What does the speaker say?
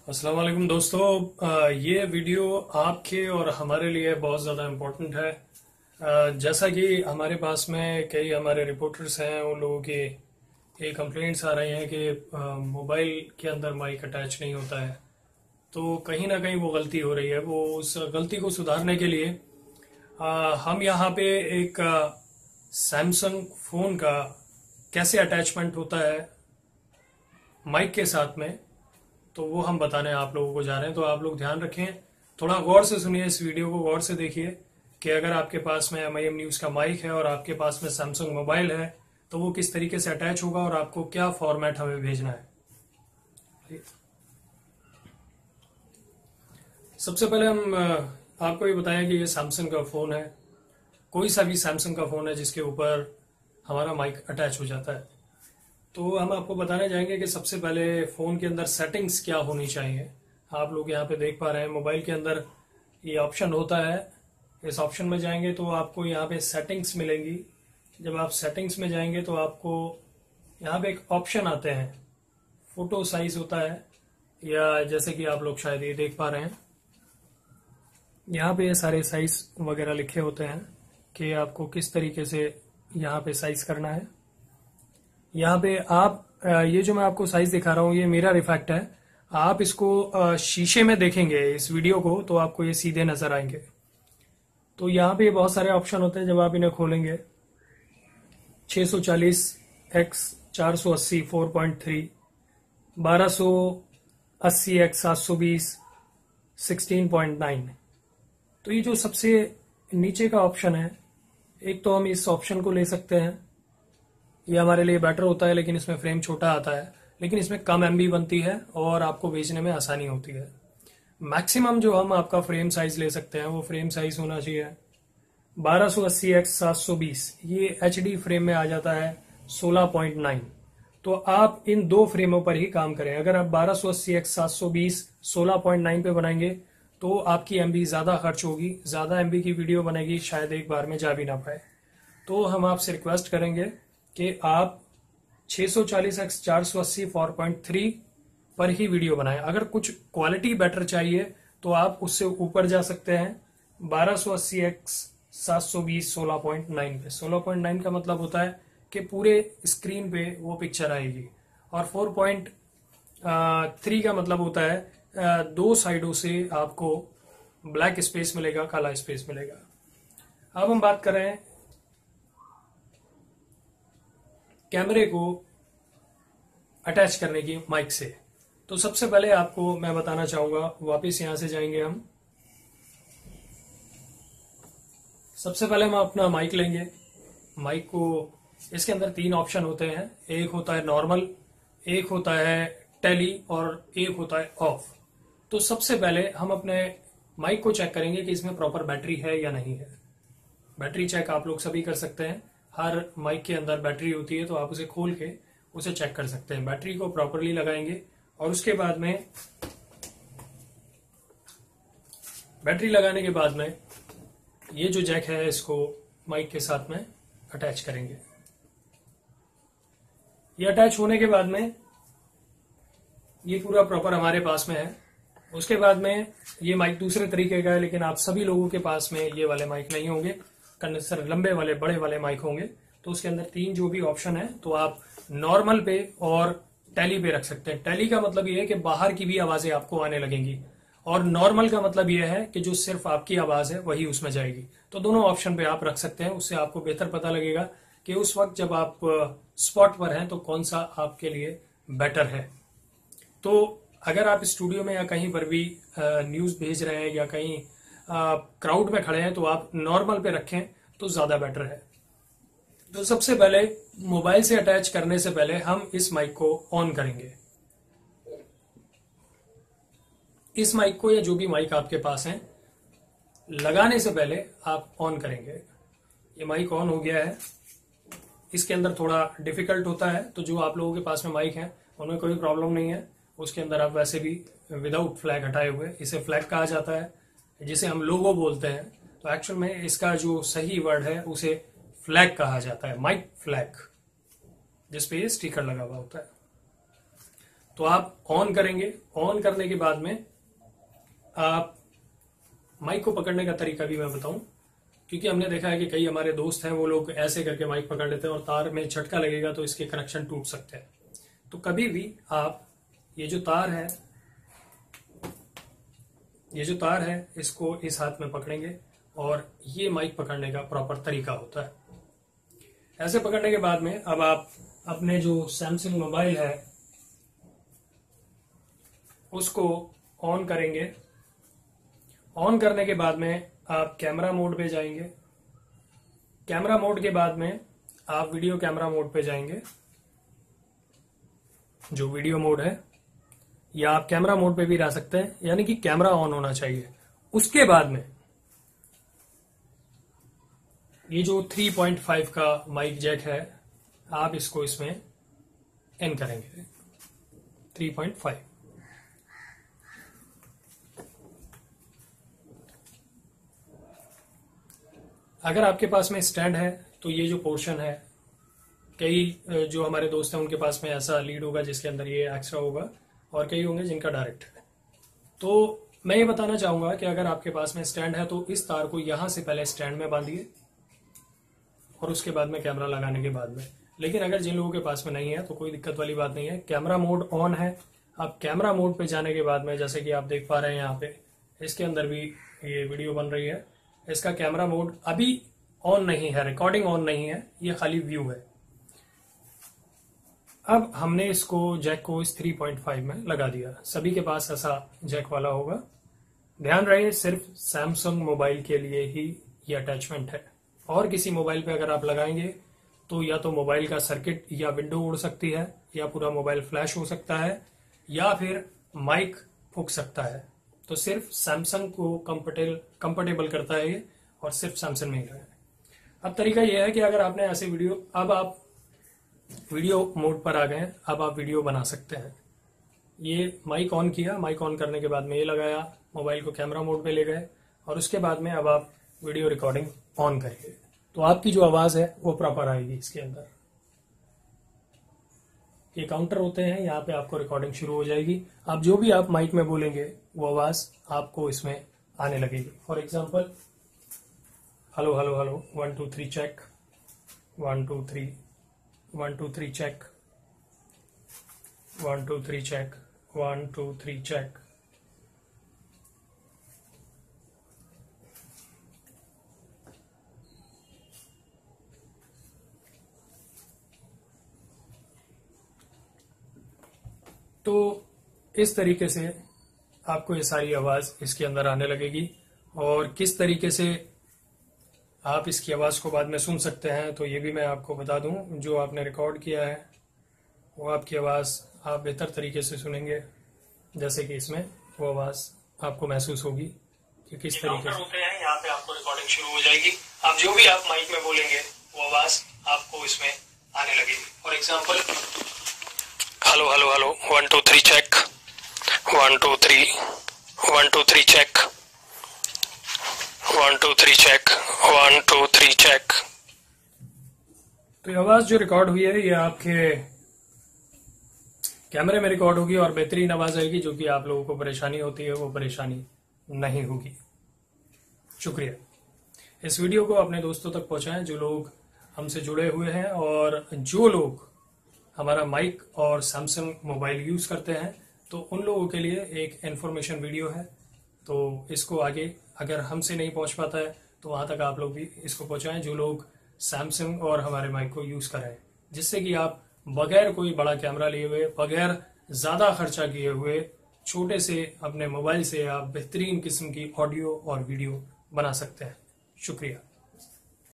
अस्सलाम वालेकुम दोस्तों। ये वीडियो आपके और हमारे लिए बहुत ज़्यादा इम्पोर्टेंट है। जैसा कि हमारे पास में कई हमारे रिपोर्टर्स हैं, उन लोगों के ये कंप्लेंट्स आ रहे हैं कि मोबाइल के अंदर माइक अटैच नहीं होता है। तो कहीं ना कहीं वो गलती हो रही है। वो उस गलती को सुधारने के लिए हम यहाँ पे एक सैमसंग फ़ोन का कैसे अटैचमेंट होता है माइक के साथ में, तो वो हम बताने आप लोगों को जा रहे हैं। तो आप लोग ध्यान रखें, थोड़ा गौर से सुनिए, इस वीडियो को गौर से देखिए कि अगर आपके पास में MIM न्यूज़ का माइक है और आपके पास में सैमसंग मोबाइल है तो वो किस तरीके से अटैच होगा और आपको क्या फॉर्मेट हमें भेजना है। सबसे पहले हम आपको ये बताएं कि ये सैमसंग का फ़ोन है। कोई सा भी सैमसंग का फ़ोन है जिसके ऊपर हमारा माइक अटैच हो जाता है। तो हम आपको बताने जाएंगे कि सबसे पहले फ़ोन के अंदर सेटिंग्स क्या होनी चाहिए। आप लोग यहाँ पे देख पा रहे हैं मोबाइल के अंदर ये ऑप्शन होता है। इस ऑप्शन में जाएंगे तो आपको यहाँ पे सेटिंग्स मिलेंगी। जब आप सेटिंग्स में जाएंगे तो आपको यहाँ पे एक ऑप्शन आते हैं, फ़ोटो साइज होता है, या जैसे कि आप लोग शायद ये देख पा रहे हैं, यहाँ पे ये सारे साइज वगैरह लिखे होते हैं कि आपको किस तरीके से यहाँ पे साइज करना है। यहाँ पे आप ये जो मैं आपको साइज दिखा रहा हूँ ये मेरा रिफ्रैक्ट है। आप इसको शीशे में देखेंगे इस वीडियो को तो आपको ये सीधे नजर आएंगे। तो यहाँ पे बहुत सारे ऑप्शन होते हैं। जब आप इन्हें खोलेंगे 640 x 480 4.3, 1280 x 720 16.9। तो ये जो सबसे नीचे का ऑप्शन है, एक तो हम इस ऑप्शन को ले सकते हैं, ये हमारे लिए बेटर होता है, लेकिन इसमें फ्रेम छोटा आता है, लेकिन इसमें कम MB बनती है और आपको भेजने में आसानी होती है। मैक्सिमम जो हम आपका फ्रेम साइज ले सकते हैं वो फ्रेम साइज होना चाहिए 1280 x 720। ये HD फ्रेम में आ जाता है 16.9। तो आप इन दो फ्रेमों पर ही काम करें। अगर आप 1280 x 720 16.9 पे बनाएंगे तो आपकी MB ज्यादा खर्च होगी, ज्यादा MB की वीडियो बनेगी, शायद एक बार में जा भी ना पाए। तो हम आपसे रिक्वेस्ट करेंगे कि आप 640 x 480 4.3 पर ही वीडियो बनाएं। अगर कुछ क्वालिटी बेटर चाहिए तो आप उससे ऊपर जा सकते हैं 1280 x 720 16.9 पे। 16.9 का मतलब होता है कि पूरे स्क्रीन पे वो पिक्चर आएगी, और 4.3 का मतलब होता है दो साइडों से आपको ब्लैक स्पेस मिलेगा, काला स्पेस मिलेगा। अब हम बात कर रहे हैं कैमरे को अटैच करने की माइक से। तो सबसे पहले आपको मैं बताना चाहूंगा, वापस यहां से जाएंगे हम। सबसे पहले हम अपना माइक लेंगे। माइक को, इसके अंदर 3 ऑप्शन होते हैं, एक होता है नॉर्मल, एक होता है टेली और एक होता है ऑफ। तो सबसे पहले हम अपने माइक को चेक करेंगे कि इसमें प्रॉपर बैटरी है या नहीं है। बैटरी चेक आप लोग सभी कर सकते हैं। हर माइक के अंदर बैटरी होती है, तो आप उसे खोल के उसे चेक कर सकते हैं। बैटरी को प्रॉपरली लगाएंगे और उसके बाद में बैटरी लगाने के बाद में ये जो जैक है इसको माइक के साथ में अटैच करेंगे। ये अटैच होने के बाद में ये पूरा प्रॉपर हमारे पास में है। उसके बाद में ये माइक दूसरे तरीके का है, लेकिन आप सभी लोगों के पास में ये वाले माइक नहीं होंगे, कंडेंसर लंबे वाले बड़े वाले माइक होंगे। तो उसके अंदर 3 जो भी ऑप्शन है, तो आप नॉर्मल पे और टेली पे रख सकते हैं। टेली का मतलब ये है कि बाहर की भी आवाजें आपको आने लगेंगी, और नॉर्मल का मतलब ये है कि जो सिर्फ आपकी आवाज है वही उसमें जाएगी। तो दोनों ऑप्शन पे आप रख सकते हैं। उससे आपको बेहतर पता लगेगा कि उस वक्त जब आप स्पॉट पर हैं तो कौन सा आपके लिए बेटर है। तो अगर आप स्टूडियो में या कहीं पर भी न्यूज भेज रहे हैं या कहीं क्राउड में खड़े हैं तो आप नॉर्मल पे रखें तो ज्यादा बेटर है। तो सबसे पहले मोबाइल से अटैच करने से पहले हम इस माइक को ऑन करेंगे। इस माइक को या जो भी माइक आपके पास है लगाने से पहले आप ऑन करेंगे। ये माइक ऑन हो गया है। इसके अंदर थोड़ा डिफिकल्ट होता है, तो जो आप लोगों के पास में माइक है उनमें कोई प्रॉब्लम नहीं है। उसके अंदर आप वैसे भी विदाउट फ्लैग हटाए हुए, इसे फ्लैग कहा जाता है, जिसे हम लोगो बोलते हैं। तो एक्चुअल में इसका जो सही वर्ड है उसे फ्लैग कहा जाता है, माइक फ्लैग, जिसपे ये स्टिकर लगा हुआ होता है। तो आप ऑन करेंगे। ऑन करने के बाद में आप माइक को पकड़ने का तरीका भी मैं बताऊं, क्योंकि हमने देखा है कि कई हमारे दोस्त हैं वो लोग ऐसे करके माइक पकड़ लेते हैं और तार में झटका लगेगा तो इसके कनेक्शन टूट सकते हैं। तो कभी भी आप ये जो तार है इसको इस हाथ में पकड़ेंगे और ये माइक पकड़ने का प्रॉपर तरीका होता है। ऐसे पकड़ने के बाद में अब आप अपने जो सैमसंग मोबाइल है उसको ऑन करेंगे। ऑन करने के बाद में आप कैमरा मोड पे जाएंगे। कैमरा मोड के बाद में आप वीडियो कैमरा मोड पे जाएंगे, जो वीडियो मोड है, या आप कैमरा मोड पे भी रह सकते हैं, यानी कि कैमरा ऑन होना चाहिए। उसके बाद में ये जो 3.5 का माइक जैक है आप इसको इसमें इन करेंगे 3.5। अगर आपके पास में स्टैंड है तो ये जो पोर्शन है, कई जो हमारे दोस्त हैं उनके पास में ऐसा लीड होगा जिसके अंदर ये एक्स्ट्रा होगा और कई होंगे जिनका डायरेक्ट है। तो मैं ये बताना चाहूंगा कि अगर आपके पास में स्टैंड है तो इस तार को यहां से पहले स्टैंड में बांधिए और उसके बाद में कैमरा लगाने के बाद में। लेकिन अगर जिन लोगों के पास में नहीं है तो कोई दिक्कत वाली बात नहीं है। कैमरा मोड ऑन है, आप कैमरा मोड पे जाने के बाद में जैसे कि आप देख पा रहे हैं यहाँ पे इसके अंदर भी ये वीडियो बन रही है, इसका कैमरा मोड अभी ऑन नहीं है, रिकॉर्डिंग ऑन नहीं है, ये खाली व्यू है। अब हमने इसको जैक को इस 3.5 में लगा दिया। सभी के पास ऐसा जैक वाला होगा। ध्यान रहे सिर्फ सैमसंग मोबाइल के लिए ही ये अटैचमेंट है, और किसी मोबाइल पे अगर आप लगाएंगे तो या तो मोबाइल का सर्किट या विंडो उड़ सकती है, या पूरा मोबाइल फ्लैश हो सकता है, या फिर माइक फूक सकता है। तो सिर्फ सैमसंग को कंफर्टेबल करता है ये, और सिर्फ सैमसंग में ही है। अब तरीका यह है कि अगर आपने ऐसे वीडियो, अब आप वीडियो मोड पर आ गए, अब आप वीडियो बना सकते हैं। ये माइक ऑन किया, माइक ऑन करने के बाद में ये लगाया, मोबाइल को कैमरा मोड पे ले गए, और उसके बाद में अब आप वीडियो रिकॉर्डिंग ऑन करिए तो आपकी जो आवाज है वो प्रॉपर आएगी। इसके अंदर ये काउंटर होते हैं, यहाँ पे आपको रिकॉर्डिंग शुरू हो जाएगी। आप जो भी आप माइक में बोलेंगे वो आवाज आपको इसमें आने लगेगी। For example, hello hello hello, 1 2 3 check, 1 2 3, 1 2 3 check, 1 2 3 check, 1 2 3 check. तो इस तरीके से आपको ये सारी आवाज इसके अंदर आने लगेगी। और किस तरीके से आप इसकी आवाज को बाद में सुन सकते हैं तो ये भी मैं आपको बता दूं। जो आपने रिकॉर्ड किया है वो आपकी आवाज आप बेहतर तरीके से सुनेंगे, जैसे कि इसमें वो आवाज आपको महसूस होगी कि किस तरीके से होते हैं। यहाँ पे आपको रिकॉर्डिंग शुरू हो जाएगी। आप जो भी आप माइक में बोलेंगे वो आवाज आपको इसमें आने लगेगी। For example, hello hello hello, 1 2 3 check, 1 2 3, 1 2 3 check, 1 2 3 check, 1 2 3 check. तो ये आवाज जो रिकॉर्ड हुई है ये आपके कैमरे में रिकॉर्ड होगी और बेहतरीन आवाज आएगी। जो कि आप लोगों को परेशानी होती है वो परेशानी नहीं होगी। शुक्रिया। इस वीडियो को अपने दोस्तों तक पहुंचाएं जो लोग हमसे जुड़े हुए हैं, और जो लोग हमारा माइक और सैमसंग मोबाइल यूज करते हैं तो उन लोगों के लिए एक इन्फॉर्मेशन वीडियो है। तो इसको आगे अगर हमसे नहीं पहुंच पाता है तो वहां तक आप लोग भी इसको पहुंचाएं जो लोग सैमसंग और हमारे माइक को यूज कर रहे हैं, जिससे कि आप बगैर कोई बड़ा कैमरा लिए हुए, बगैर ज्यादा खर्चा किए हुए, छोटे से अपने मोबाइल से आप बेहतरीन किस्म की ऑडियो और वीडियो बना सकते हैं। शुक्रिया।